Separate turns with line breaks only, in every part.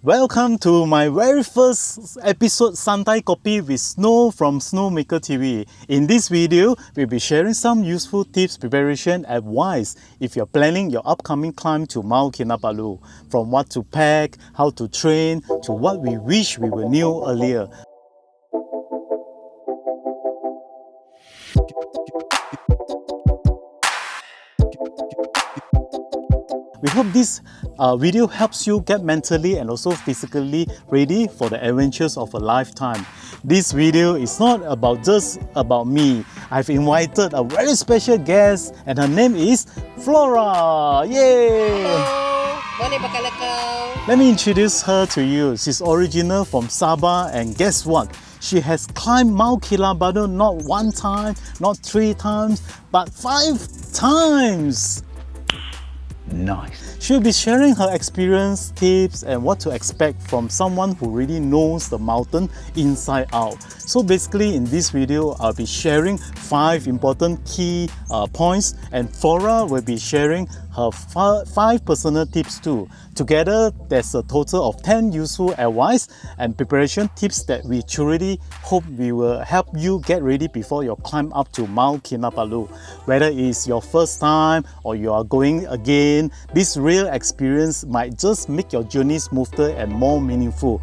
Welcome to my very first episode Santai Kopi with Snow from SnowMakerTV. In this video, we'll be sharing some useful tips, preparation, advice if you're planning your upcoming climb to Mount Kinabalu. From what to pack, how to train, to what we wish we were knew earlier. We hope this video helps you get mentally and also physically ready for the adventures of a lifetime. This video is not just about me. I've invited a very special guest and her name is Flora. Yay!
Hello, boleh bakalakaw.
Let me introduce her to you. She's original from Sabah, and guess what? She has climbed Mount Kinabalu not one time, not 3 times, but 5 times. Nice. She'll be sharing her experience, tips, and what to expect from someone who really knows the mountain inside out. So basically in this video, I'll be sharing 5 important key points, and Flora will be sharing her 5 personal tips too. Together, there's a total of 10 useful advice and preparation tips that we truly hope we will help you get ready before your climb up to Mount Kinabalu. Whether it's your first time or you are going again, this real experience might just make your journey smoother and more meaningful.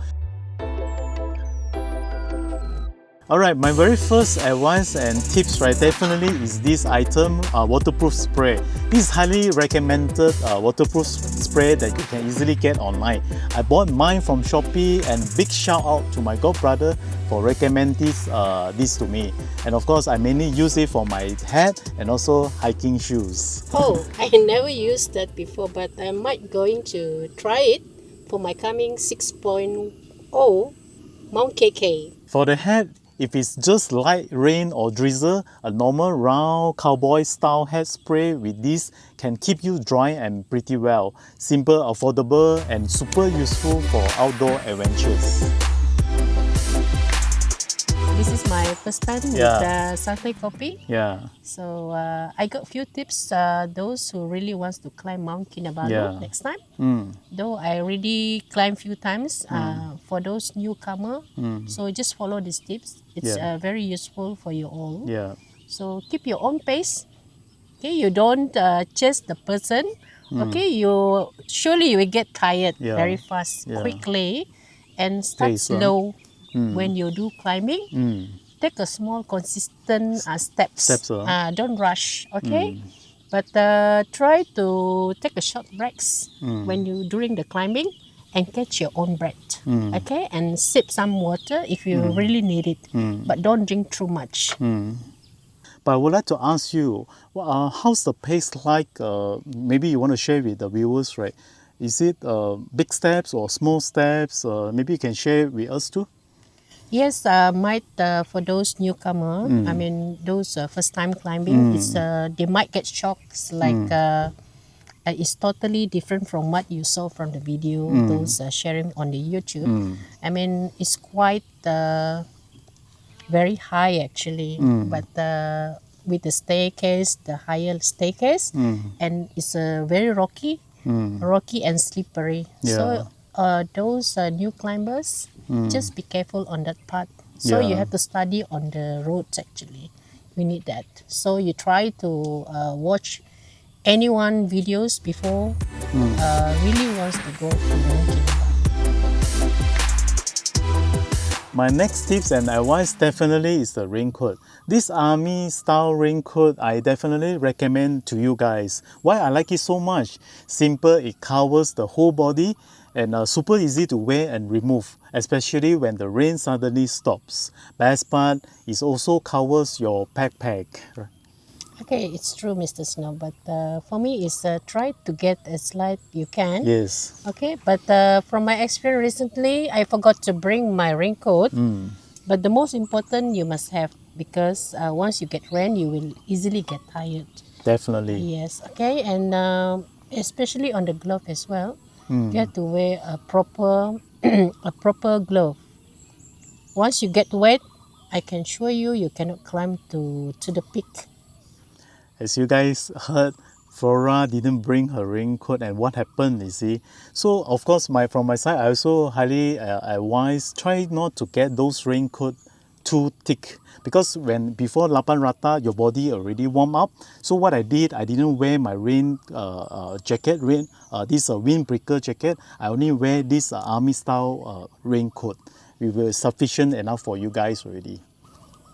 Alright, my very first advice and tips definitely is this item, waterproof spray. This is highly recommended waterproof spray that you can easily get online. I bought mine from Shopee, and big shout out to my godbrother for recommending this to me. And of course, I mainly use it for my hat and also hiking shoes.
Oh, I never used that before, but I might going to try it for my coming 6.0 Mount KK.
For the hat, if it's just light rain or drizzle, a normal round cowboy style hat spray with this can keep you dry and pretty well. Simple, affordable, and super useful for outdoor adventures.
This is my first time with Santai Kopi.
Yeah.
So I got few tips. Those who really wants to climb Mount Kinabalu next time. Though I already climbed few times. For those newcomer, so just follow these tips. It's very useful for you all.
Yeah.
So keep your own pace. Okay, you don't chase the person. Okay, you will get tired very fast, quickly, and start slow. When you do climbing, take a small consistent steps. Don't rush, okay? But try to take a short breaks when you during the climbing and catch your own breath, okay? And sip some water if you really need it, but don't drink too much.
But I would like to ask you, how's the pace like? Maybe you want to share with the viewers, right? Is it big steps or small steps? Maybe you can share with us too.
Yes, for those newcomer, I mean those first time climbing, it's they might get shocks like it's totally different from what you saw from the video, those sharing on the YouTube. I mean it's quite very high actually, but with the staircase, the higher staircase, and it's very rocky and slippery. So those new climbers, just be careful on that part. So you have to study on the roads actually. You need that. So you try to watch anyone videos before really wants to go to Mount Kinabalu.
My next tips and advice definitely is the raincoat. This army style raincoat I definitely recommend to you guys. Why I like it so much? Simple, it covers the whole body, and super easy to wear and remove, especially when the rain suddenly stops. Best part is also covers your backpack.
Okay, it's true, Mr. Snow, but for me it's try to get as light you can.
Yes.
Okay, but from my experience recently, I forgot to bring my raincoat. But the most important you must have, because once you get rain, you will easily get tired.
Definitely.
Yes, okay, and especially on the glove as well. You have to wear a proper glove. Once you get wet, I can assure you cannot climb to the peak.
As you guys heard, Flora didn't bring her raincoat, and what happened, you see. So of course, from my side, I also highly advise try not to get those raincoat too thick, because before Lapan Rata your body already warm up. So what I did, I didn't wear my rain jacket, this windbreaker jacket. I only wear this army style raincoat. It was sufficient enough for you guys already.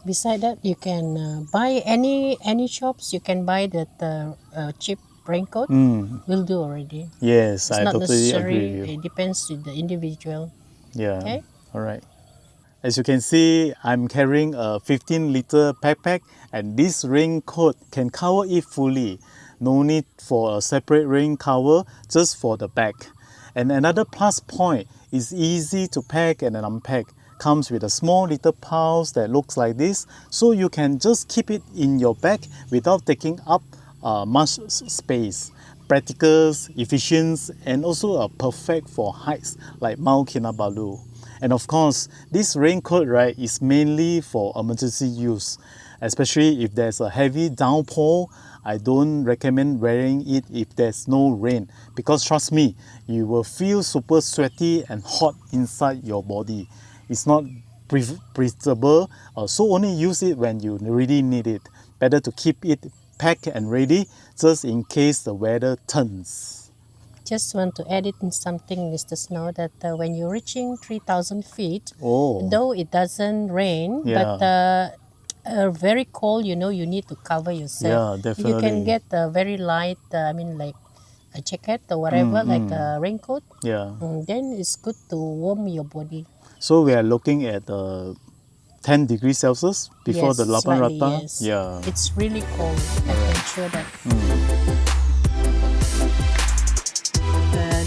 Beside that, you can buy any shops. You can buy that cheap raincoat. Will do already.
Yes,
It's
I
not
totally agree
necessary.
with you.
It depends with the individual.
Yeah.
Okay.
All right. As you can see, I'm carrying a 15-liter backpack, and this raincoat can cover it fully. No need for a separate rain cover, just for the back. And another plus point is easy to pack and unpack. Comes with a small little pouch that looks like this, so you can just keep it in your bag without taking up much space. Practical, efficient, and also perfect for hikes like Mount Kinabalu. And of course, this raincoat, right, is mainly for emergency use, especially if there's a heavy downpour. I don't recommend wearing it if there's no rain, because trust me, you will feel super sweaty and hot inside your body. It's not breathable, so only use it when you really need it. Better to keep it packed and ready just in case the weather turns.
Just want to add it in something, Mr. Snow, that when you're reaching 3,000 feet,
Oh,
though it doesn't rain, but
yeah,
very cold, you know, you need to cover yourself.
yeah,
If you can
definitely.
get a very light, like a jacket or whatever, like a raincoat,
Yeah.
then it's good to warm your body.
So we are looking at 10 degrees Celsius before
Yes,
the Lapan
slightly,
Rata.
yes.
Yeah.
It's really cold, I can sure that.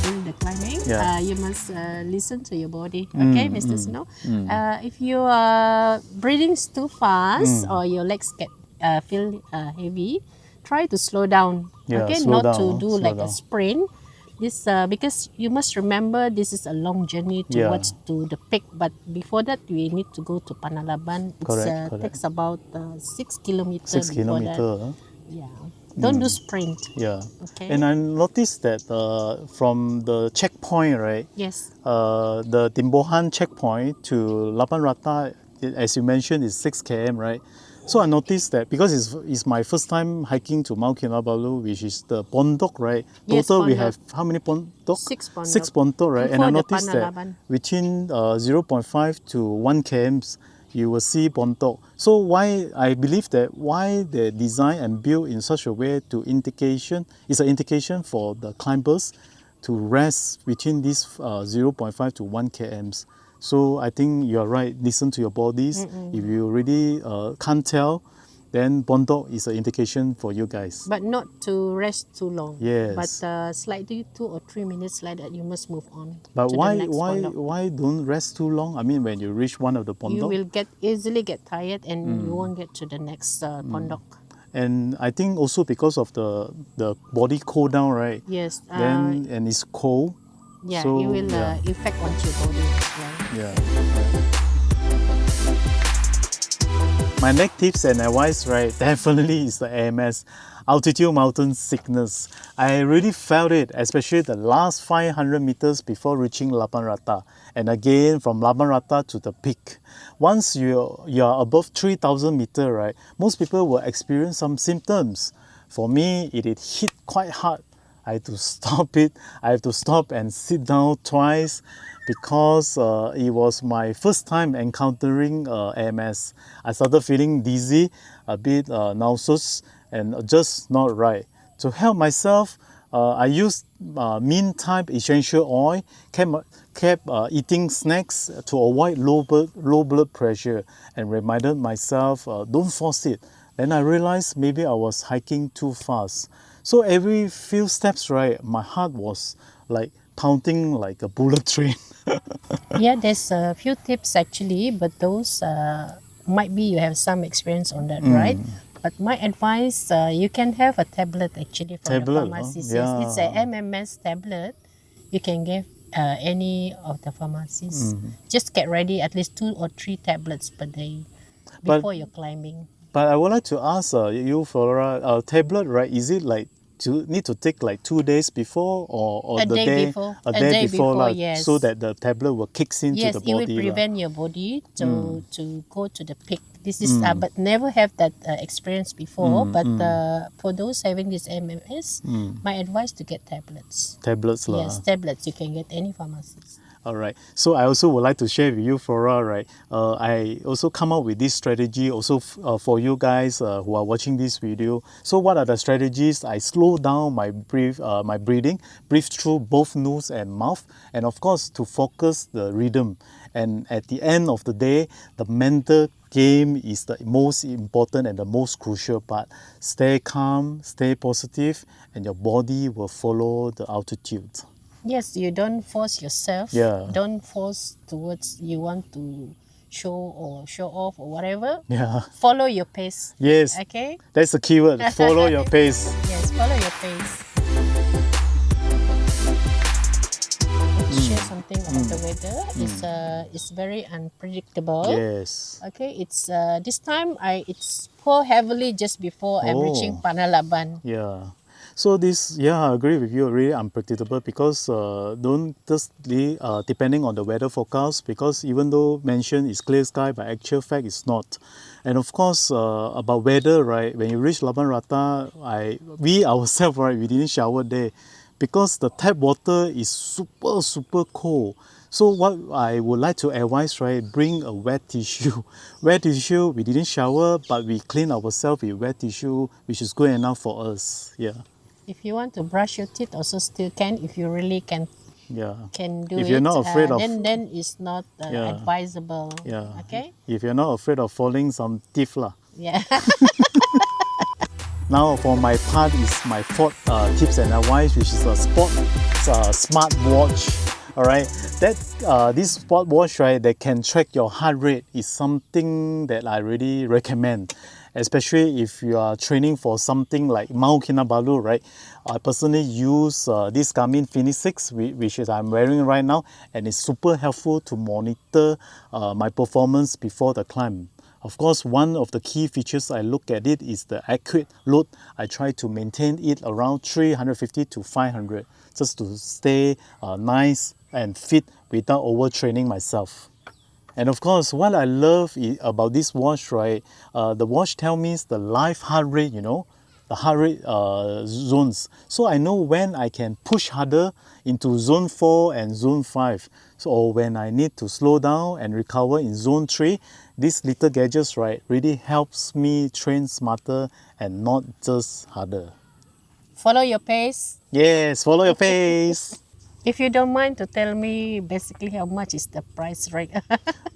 During the climbing,
Yeah.
you must listen to your body, okay, Mr. Snow? If you are breathing too fast or your legs get feel heavy, try to slow down,
Yeah,
okay?
slow
Not to
down,
do
slow
like a
down.
sprint. This because you must remember this is a long journey
Yeah.
towards to the peak. But before that, we need to go to Panalaban. It
Correct.
takes about 6 kilometers
6
before that.
kilometer.
Yeah, don't do sprint.
Yeah.
Okay.
And I noticed that from the checkpoint, right?
Yes.
The Timbohan checkpoint to Lapan Rata, as you mentioned, is 6 km, right? So I noticed that because it's my first time hiking to Mount Kinabalu, which is the Pondok, right?
Yes,
Total we
Pondok.
have how many Pondok?
6
6
Pondok.
Pondok, right? And I
Before the
noticed that
Panalaban.
between 0.5 to 1 km, you will see Pondok. So I believe that why they design and build in such a way to indication, is an indication for the climbers to rest between these 0.5 to 1 kms. So I think you're right, listen to your bodies. If you really can't tell, then Bondok is an indication for you guys.
But not to rest too long. But
Yes.
slightly 2 or 3 minutes like that, you must move on
But
to the next Pondok.
why don't rest too long? I mean, when you reach one of the
You
Pondok.
will easily get tired and you won't get to the next Pondok.
And I think also because of the body cool down, right?
Yes.
Then and it's cold.
Yeah,
So
it will
yeah.
affect onto your body as well.
Yeah. My next tips and advice, right, definitely is the AMS, altitude mountain sickness. I really felt it, especially the last 500 meters before reaching Lapan Rata, and again from Lapan Rata to the peak. Once you are above 3,000 meters, right, most people will experience some symptoms. For me, it hit quite hard. I had to stop it. I have to stop and sit down twice because it was my first time encountering AMS. I started feeling dizzy, a bit nauseous, and just not right. To help myself, I used mint type essential oil, kept eating snacks to avoid low blood pressure, and reminded myself, don't force it. Then I realized maybe I was hiking too fast. So every few steps, right, my heart was like pounding like a bullet train.
Yeah, there's a few tips actually, but those might be you have some experience on that, right? But my advice, you can have a tablet actually from your
Tablet, huh?
pharmacist. Yes, it's a
Yeah.
MMS tablet. You can give any of the pharmacies. Just get ready at least 2 or 3 tablets per day
But
before you're climbing.
but I would like to ask you, Flora, tablet, right? Is it like need to take like 2 days before or
A
the
day before.
a day before lah,
yes.
so that the tablet will kicks into
Yes,
the
it will
body lah.
prevent your body to go to the peak. This is but never have that experience before. But for those having this MMS, my advice to get tablets.
Tablets lah.
Yes, tablets you can get any pharmacies.
All right. So I also would like to share with you, Flora, right? I also come up with this strategy also for you guys who are watching this video. So what are the strategies? I slow down my breathing, breathe through both nose and mouth, and of course to focus the rhythm. And at the end of the day, the mental game is the most important and the most crucial part. Stay calm, stay positive, and your body will follow the altitude.
Yes, you don't force yourself.
Yeah.
Don't force towards you want to show off or whatever.
Yeah.
Follow your pace.
Yes.
Okay.
That's the keyword. Follow your pace.
Yes, follow your pace. Let's share something about the weather. It's very unpredictable.
Yes.
Okay. It's this time it's pour heavily just before I'm reaching Panalaban.
Yeah. So this, I agree with you, really unpredictable because don't just depending on the weather forecast, because even though mentioned is clear sky, but actual fact is not. And of course, about weather, right, when you reach Laban Rata, we ourselves, right, we didn't shower there because the tap water is super cold. So what I would like to advise, right, bring a wet tissue. Wet tissue, we didn't shower, but we clean ourselves with wet tissue, which is good enough for us. Yeah.
If you want to brush your teeth, also still can. If you really can do
if
it.
You're not afraid of,
then it's not advisable.
Yeah.
Okay.
If you're not afraid of falling some teeth lah.
Yeah.
Now for my part is my fourth tips and advice, which is a smart watch. All right, this sport watch, right, that can track your heart rate is something that I really recommend, especially if you are training for something like Mount Kinabalu, right? I personally use this Garmin Fenix 6, which is I'm wearing right now, and it's super helpful to monitor my performance before the climb. Of course, one of the key features I look at it is the accurate load. I try to maintain it around 350 to 500 just to stay nice and fit without overtraining myself. And of course, what I love about this watch, right, the watch tells me the live heart rate, the heart rate zones. So I know when I can push harder into zone 4 and zone 5. So when I need to slow down and recover in zone 3, these little gadgets, right, really helps me train smarter and not just harder.
Follow your pace.
Yes, follow your pace.
If you don't mind to tell me basically how much is the price, right?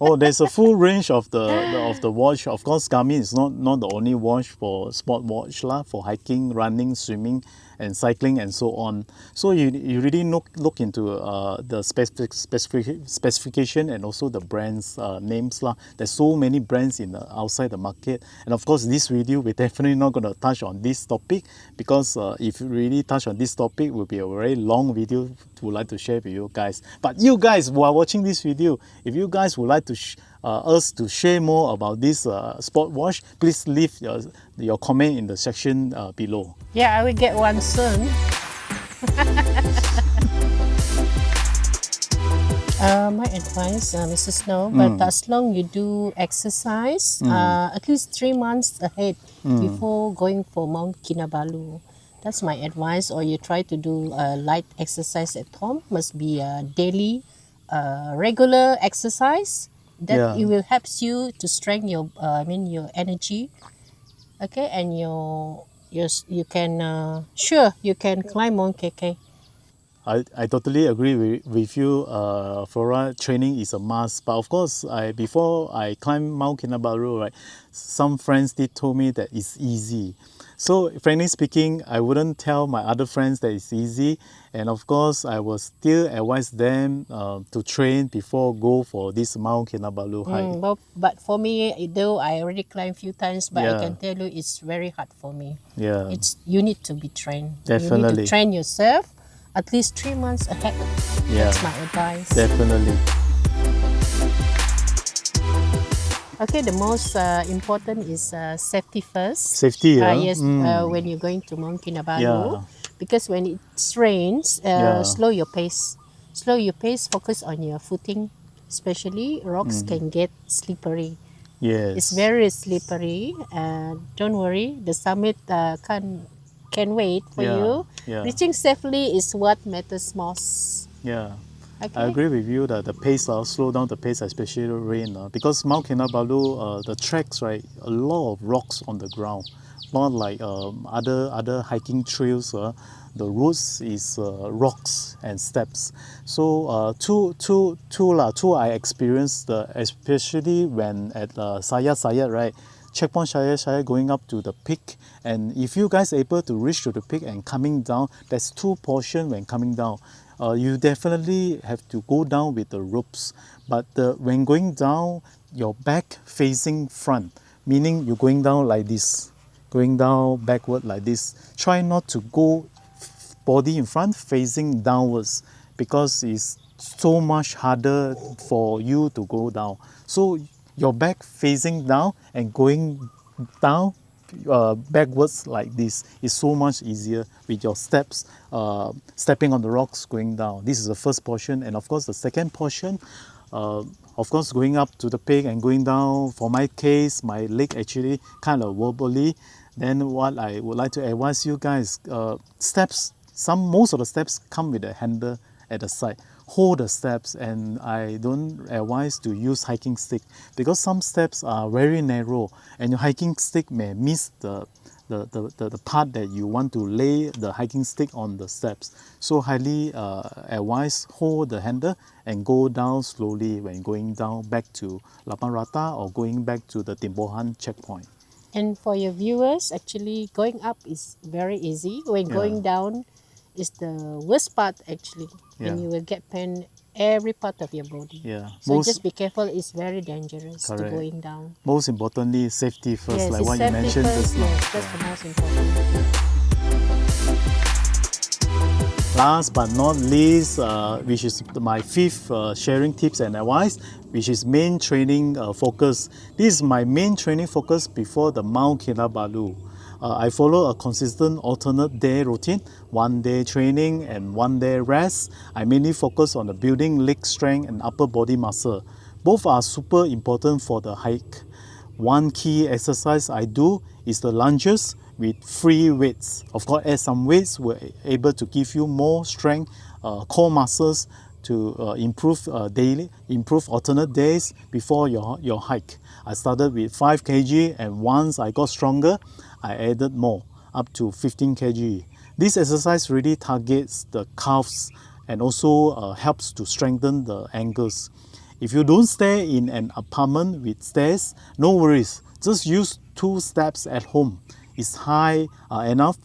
Oh, there's a full range of the watch. Of course, Garmin is not the only watch for sport watch lah, for hiking, running, swimming, and cycling, and so on. So you really look into the specification and also the brands names lah. There's so many brands outside the market, and of course, this video we're definitely not going to touch on this topic because if you really touch on this topic, it will be a very long video to like to share with you guys. But you guys who are watching this video, if you guys would like to us to share more about this sport watch, please leave your comment in the section below.
Yeah, I will get one soon. My advice, Mr. Snow, but as long you do exercise, at least 3 months ahead before going for Mount Kinabalu. That's my advice. Or you try to do light exercise at home. Must be a daily, regular exercise. That it will helps you to strengthen your your energy. Okay, and you can you can climb Mount KK.
I totally agree with you, Flora. Training is a must, but of course, before I climb Mount Kinabalu, right, some friends did told me that it's easy. So frankly speaking, I wouldn't tell my other friends that it's easy, and of course, I will still advise them to train before go for this Mount Kinabalu hike.
But for me, though I already climbed a few times, but I can tell you it's very hard for me.
Yeah,
you need to be trained.
Definitely,
you need to train yourself at least 3 months ahead. That's my advice.
Definitely.
Okay, the most important is safety first.
Safety, yeah.
Yes, when you're going to Mount Kinabalu,
Yeah,
because when it rains,
yeah.
slow your pace. Slow your pace. Focus on your footing, especially rocks can get slippery. It's
Yes.
very slippery. Don't worry, the summit can wait for
Yeah,
you.
yeah,
Reaching safely is what matters most.
yeah. I
Okay.
agree with you that the pace, slow down the pace, especially rain. Because Mount Kinabalu, the tracks, right, a lot of rocks on the ground. Not like other hiking trails, the roads is rocks and steps. So two I experienced, especially when at Sayat, right, checkpoint Shaya going up to the peak, and if you guys able to reach to the peak and coming down, there's two portion when coming down. You definitely have to go down with the ropes, but when going down, your back facing front, meaning you're going down like this, going down backward like this. Try not to go body in front facing downwards, because it's so much harder for you to go down. So your back facing down and going down backwards like this is so much easier with your steps, stepping on the rocks going down. This is the first portion, and of course the second portion, uh, of course going up to the peak and going down. For my case, my leg actually kind of wobbly. Then what I would like to advise you guys, steps, most of the steps come with a handle at the side. Hold the steps, and I don't advise to use hiking stick, because some steps are very narrow and your hiking stick may miss the part that you want to lay the hiking stick on the steps. So highly advise hold the handle and go down slowly when going down back to Lapang Rata or going back to the Timbohan checkpoint.
And for your viewers, actually going up is very easy. When
Yeah,
going down is the worst part actually.
yeah,
And you will get pain every part of your body.
yeah.
So
Most
just be careful, it's very dangerous to
correct.
going down.
Most importantly, safety first,
Yes,
like
it's
what you
safety
mentioned
first,
just now.
yes, that's
Yeah.
the most important.
Last but not least, which is my fifth sharing tips and advice, which is main training focus. This is my main training focus before the Mount Kinabalu. I follow a consistent alternate day routine, 1 day training and 1 day rest. I mainly focus on the building leg strength and upper body muscle. Both are super important for the hike. One key exercise I do is the lunges with free weights. Of course, add some weights will able to give you more strength, core muscles to improve alternate days before your hike. I started with 5 kg, and once I got stronger, I added more, up to 15 kg. This exercise really targets the calves and also helps to strengthen the ankles. If you don't stay in an apartment with stairs, no worries. Just use 2 steps at home. It's high enough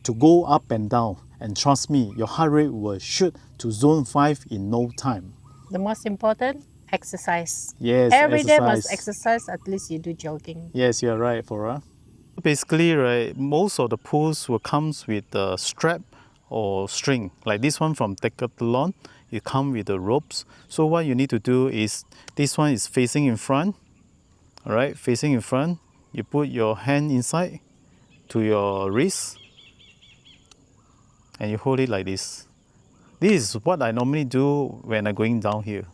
to go up and down. And trust me, your heart rate will shoot to zone 5 in no time.
The most important, exercise.
Yes,
Every day must
exercise.
exercise, at least you do jogging.
Yes, you're right, Flora. Basically, right, most of the pools will comes with a strap or string. Like this one from Decathlon, it comes with the ropes. So what you need to do is, this one is facing in front. All right, facing in front. You put your hand inside to your wrist and you hold it like this. This is what I normally do when I'm going down here.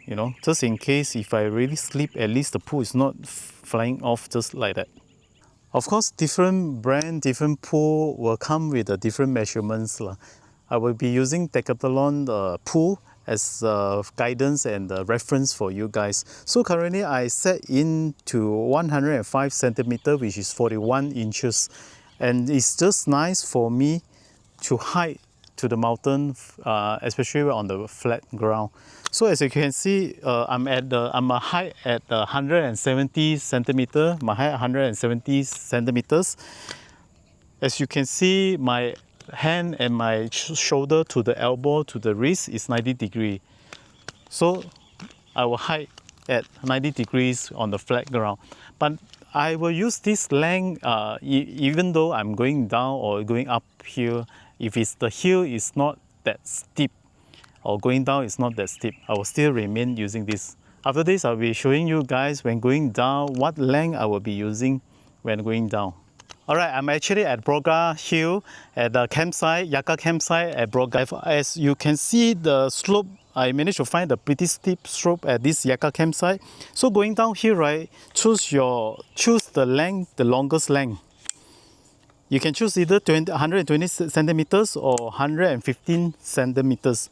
You know, just in case if I really slip, at least the pool is not flying off just like that. Of course, different brand, different pool will come with different measurements. I will be using Decathlon pool as guidance and reference for you guys. So currently I set into 105 centimeter, which is 41 inches. And it's just nice for me to hike to the mountain, especially on the flat ground. So as you can see, I'm a height at 170 centimeter. My height 170 centimeters. As you can see, my hand and my shoulder to the elbow to the wrist is 90 degree. So I will hike at 90 degrees on the flat ground. But I will use this length even though I'm going down or going up here. If the hill is not that steep or going down is not that steep, I will still remain using this After this, I'll be showing you guys when going down what length I will be using when going down. Alright, I'm actually at Broga Hill at the campsite, Yaka campsite at Broga. As you can see the slope, I managed to find a pretty steep slope at this Yaka campsite. So going down here, right, choose the length, the longest length. You can choose either 120 centimeters or 115 centimeters.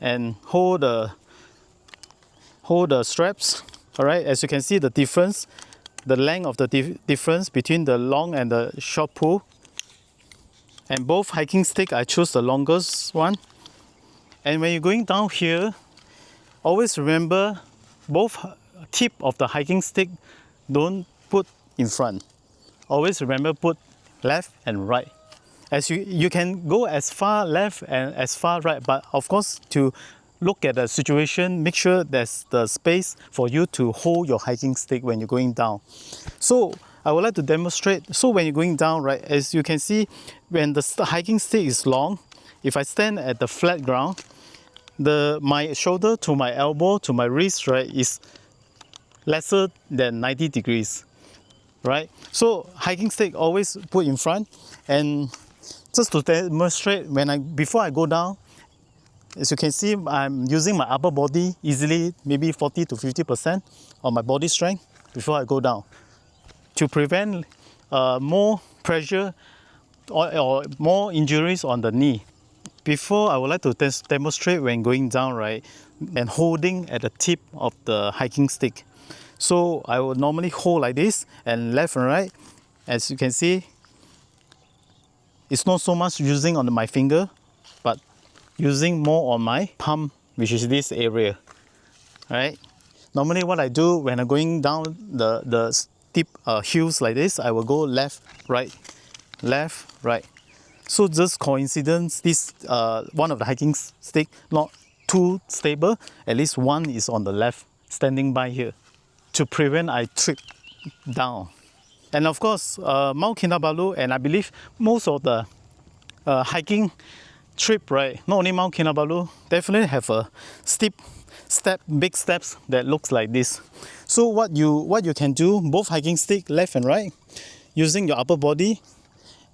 And hold the straps. Alright, as you can see the difference, the length of the difference between the long and the short pole. And both hiking stick, I choose the longest one. And when you're going down here, always remember both tip of the hiking stick don't put in front. Always remember put left and right. As you can go as far left and as far right, but of course to look at the situation, make sure there's the space for you to hold your hiking stick when you're going down. So I would like to demonstrate. So when you're going down, right, as you can see, when the hiking stick is long, if I stand at the flat ground, my shoulder to my elbow to my wrist, right, is lesser than 90 degrees, right? So hiking stick always put in front. And just to demonstrate, before I go down, as you can see, I'm using my upper body easily, maybe 40 to 50% of my body strength before I go down to prevent more pressure or more injuries on the knee. Before, I would like to demonstrate when going down, right, and holding at the tip of the hiking stick. So I will normally hold like this and left and right. As you can see, it's not so much using on my finger, but using more on my palm, which is this area, right? Normally what I do when I'm going down the steep hills like this, I will go left, right. So just coincidence, this one of the hiking stick not too stable, at least one is on the left, standing by here, to prevent I trip down. And of course, Mount Kinabalu, and I believe most of the hiking trip, right, not only Mount Kinabalu, definitely have a big steps that looks like this. So what you can do, both hiking stick, left and right, using your upper body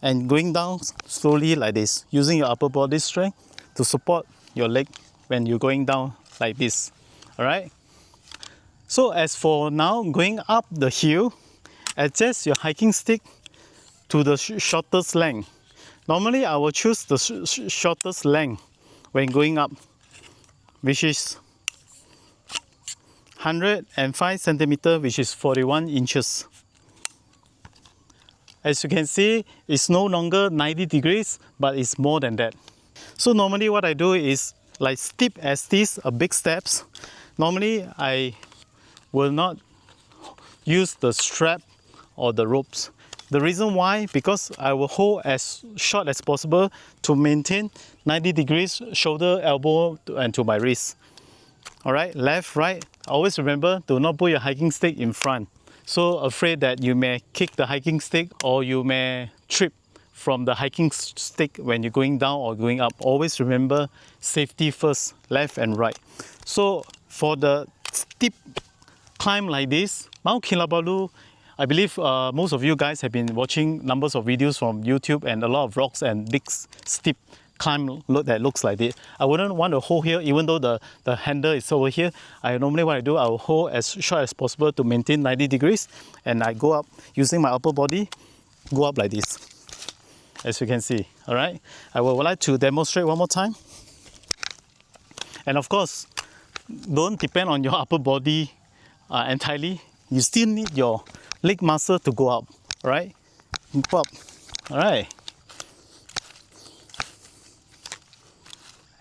and going down slowly like this, using your upper body strength to support your leg when you're going down like this. All right. So as for now, going up the hill, adjust your hiking stick to the shortest length. Normally, I will choose the shortest length when going up, which is 105 centimeters, which is 41 inches. As you can see, it's no longer 90 degrees, but it's more than that. So normally what I do is like steep as these big steps. Normally, I will not use the strap or the ropes. The reason why, because I will hold as short as possible to maintain 90 degrees shoulder, elbow, and to my wrist. All right, left, right. Always remember, do not put your hiking stick in front. So afraid that you may kick the hiking stick or you may trip from the hiking stick when you're going down or going up. Always remember, safety first, left and right. So for the steep climb like this, Mount Kinabalu, I believe most of you guys have been watching numbers of videos from YouTube and a lot of rocks and big steep climb that looks like this. I wouldn't want to hold here, even though the handle is over here. Normally what I do, I will hold as short as possible to maintain 90 degrees, and I go up using my upper body, go up like this, as you can see. All right, I would like to demonstrate one more time. And of course, don't depend on your upper body entirely. You still need your leg muscle to go up. All right, go up. All right.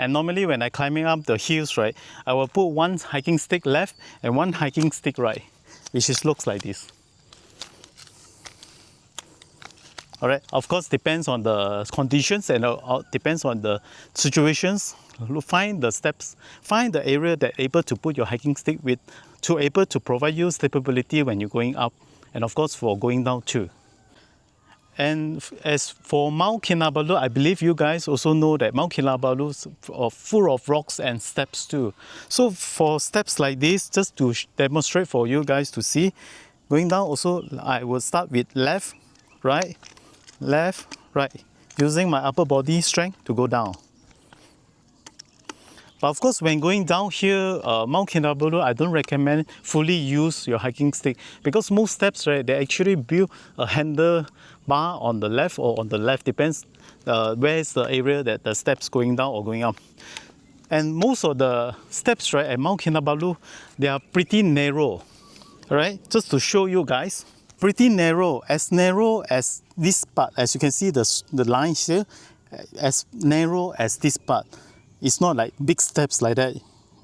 And normally when I climbing up the hills, right, I will put one hiking stick left and one hiking stick right, which looks like this. All right, of course, depends on the conditions and depends on the situations. Find the steps, find the area that able to put your hiking stick with, to able to provide you stability when you're going up, and of course for going down too. And as for Mount Kinabalu, I believe you guys also know that Mount Kinabalu is full of rocks and steps too. So for steps like this, just to demonstrate for you guys to see, going down also, I will start with left, right, using my upper body strength to go down. But of course, when going down here, Mount Kinabalu, I don't recommend fully use your hiking stick because most steps, right, they actually build a handle bar on the left or on the left, depends where is the area that the steps going down or going up. And most of the steps, right, at Mount Kinabalu, they are pretty narrow, right? Just to show you guys, pretty narrow as this part. As you can see, the lines here, as narrow as this part. It's not like big steps like that.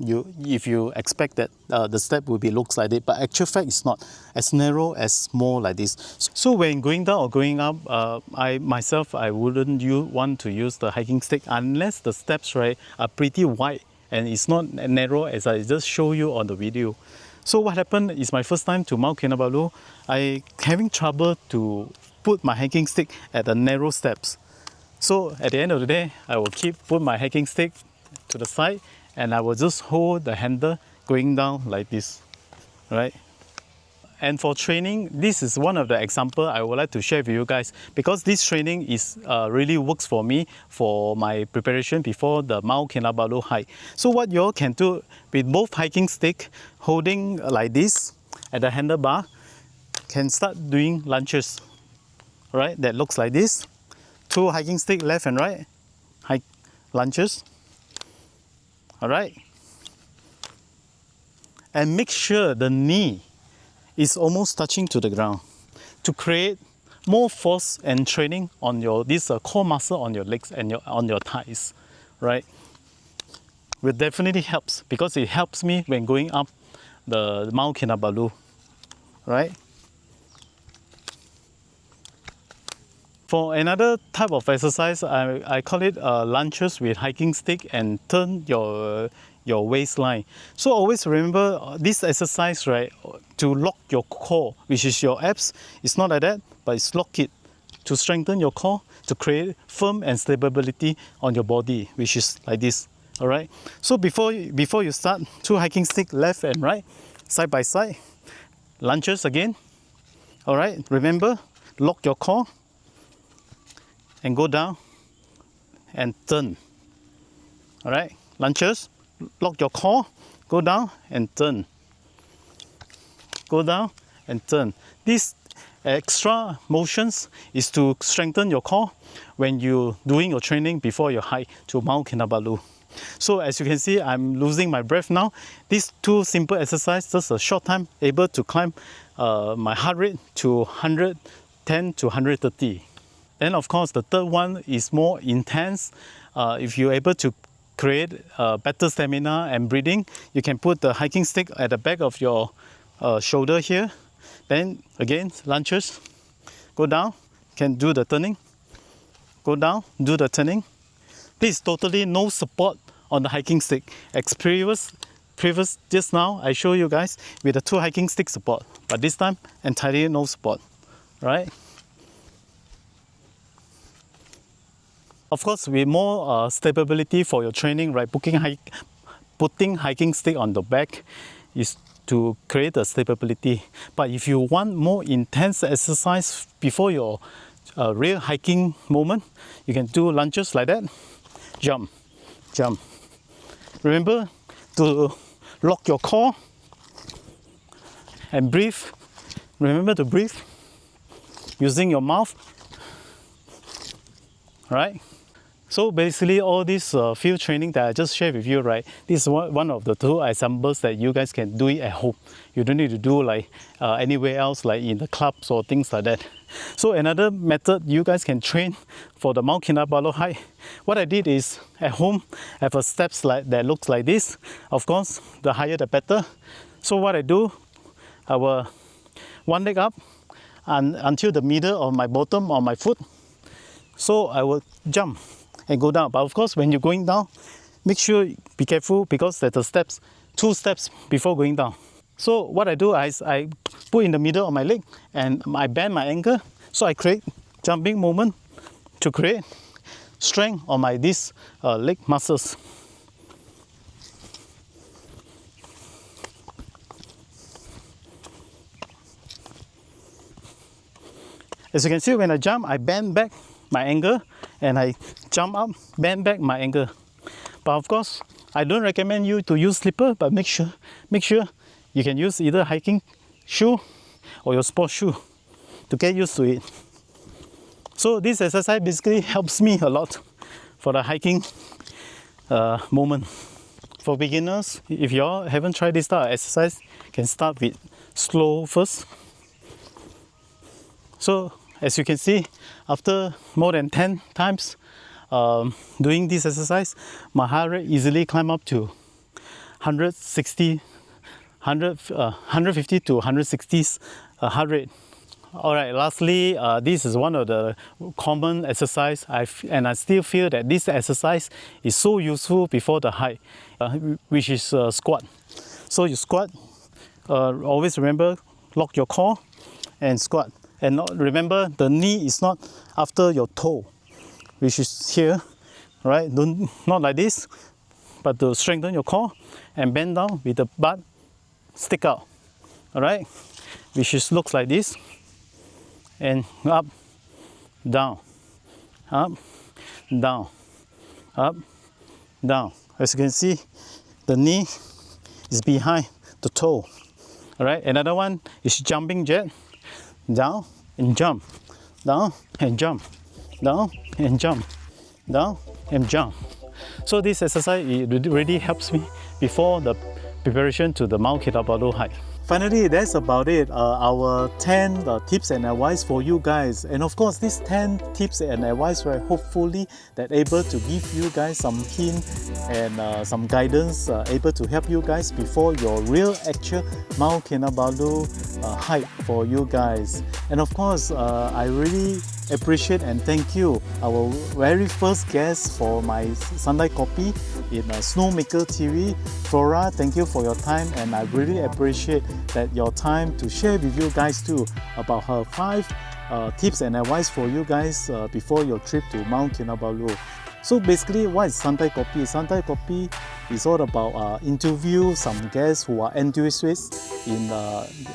If you expect that the step will be looks like it, but actual fact it's not as narrow as small like this. So when going down or going up, I wouldn't want to use the hiking stick unless the steps, right, are pretty wide and it's not narrow as I just show you on the video. So what happened is my first time to Mount Kinabalu, I having trouble to put my hiking stick at the narrow steps. So at the end of the day, I will put my hiking stick to the side and I will just hold the handle going down like this, right? And for training, this is one of the example I would like to share with you guys because this training is really works for me for my preparation before the Mount Kinabalu hike. So what you all can do with both hiking stick holding like this at the handlebar, can start doing lunges, right? That looks like this. Two hiking stick left and right, hike lunges. All right. And make sure the knee is almost touching to the ground to create more force and training on this core muscle on your legs and on your thighs, right? It definitely helps because it helps me when going up the Mount Kinabalu, right? For another type of exercise, I call it lunges with hiking stick and turn your waistline. So always remember this exercise, right, to lock your core, which is your abs. It's not like that, but it's lock it to strengthen your core, to create firm and stability on your body, which is like this. All right. So before you start, two hiking stick left and right, side by side, lunges again. All right. Remember, lock your core and go down and turn. All right, lunges, lock your core, go down and turn. Go down and turn. These extra motions is to strengthen your core when you're doing your training before your hike to Mount Kinabalu. So as you can see, I'm losing my breath now. These two simple exercises, just a short time, able to climb my heart rate to 110 to 130. Then of course the third one is more intense. If you're able to create better stamina and breathing, you can put the hiking stick at the back of your shoulder here. Then again, lunges, go down, can do the turning, go down, do the turning. This is totally no support on the hiking stick. Previous just now I show you guys with the two hiking stick support, but this time entirely no support, right? Of course, with more stability for your training, right? Putting hiking stick on the back is to create a stability. But if you want more intense exercise before your real hiking moment, you can do lunges like that. Jump, jump. Remember to lock your core and breathe. Remember to breathe using your mouth. Right? So basically all this field training that I just shared with you, right? This is one of the two examples that you guys can do it at home. You don't need to do like anywhere else, like in the clubs or things like that. So another method you guys can train for the Mount Kinabalu hike. What I did is at home, I have a steps that looks like this. Of course, the higher the better. So what I do, I will one leg up and until the middle of my bottom of my foot. So I will jump and go down. But of course, when you're going down, make sure be careful because there's two steps before going down. So what I do is I put in the middle of my leg and I bend my ankle. So I create jumping movement to create strength on my these leg muscles. As you can see, when I jump, I bend back my ankle and I jump up, bend back my ankle. But of course, I don't recommend you to use slipper, but make sure you can use either hiking shoe or your sports shoe to get used to it. So this exercise basically helps me a lot for the hiking moment. For beginners, if you all haven't tried this type of exercise, you can start with slow first. So as you can see, after more than 10 times doing this exercise, my heart rate easily climb up to 150 to 160 heart rate. Alright, lastly, this is one of the common exercise and I still feel that this exercise is so useful before the hike, which is squat. So you squat, always remember, lock your core and squat. And remember, the knee is not after your toe, which is here, right? Not like this, but to strengthen your core and bend down with the butt stick out, all right? Which looks like this, and up, down, up, down, up, down. As you can see, the knee is behind the toe, all right? Another one is jumping jack. Down and jump, down and jump, down and jump, down and jump. So this exercise, it really helps me before the preparation to the Mount Kinabalu hike. Finally, that's about it. Our 10 tips and advice for you guys. And of course, these 10 tips and advice were hopefully that able to give you guys some hint and some guidance, able to help you guys before your real actual Mount Kinabalu hike for you guys. And of course, I really appreciate and thank you, our very first guest for my Santai Kopi in SnowMakerTV. Flora, thank you for your time, and I really appreciate that your time to share with you guys too about her 5 tips and advice for you guys before your trip to Mount Kinabalu. So basically, what is Santai Kopi? Santai Kopi is all about interview some guests who are enthusiasts in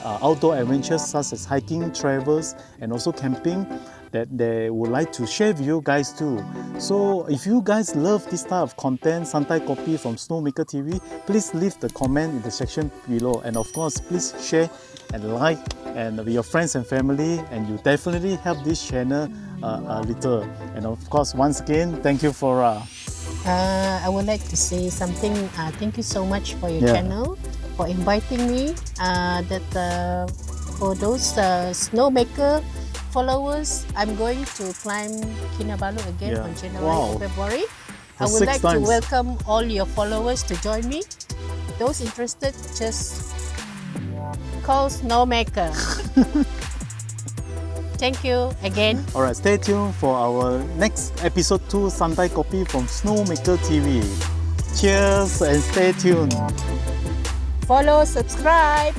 outdoor adventures such as hiking, travels, and also camping that they would like to share with you guys too. So if you guys love this type of content, Santai Kopi from SnowMakerTV, please leave the comment in the section below, and of course please share and like and with your friends and family, and you definitely help this channel a little. And of course, once again, thank you for
I would like to say something. Thank you so much for your channel, for inviting me. For those snowmaker followers, I'm going to climb Kinabalu again on January, February. I would like to welcome all your followers to join me. Those interested, just call SnowMaker. Thank you again.
Alright, stay tuned for our next episode 2 Santai Kopi from SnowMakerTV. Cheers and stay tuned.
Follow, subscribe.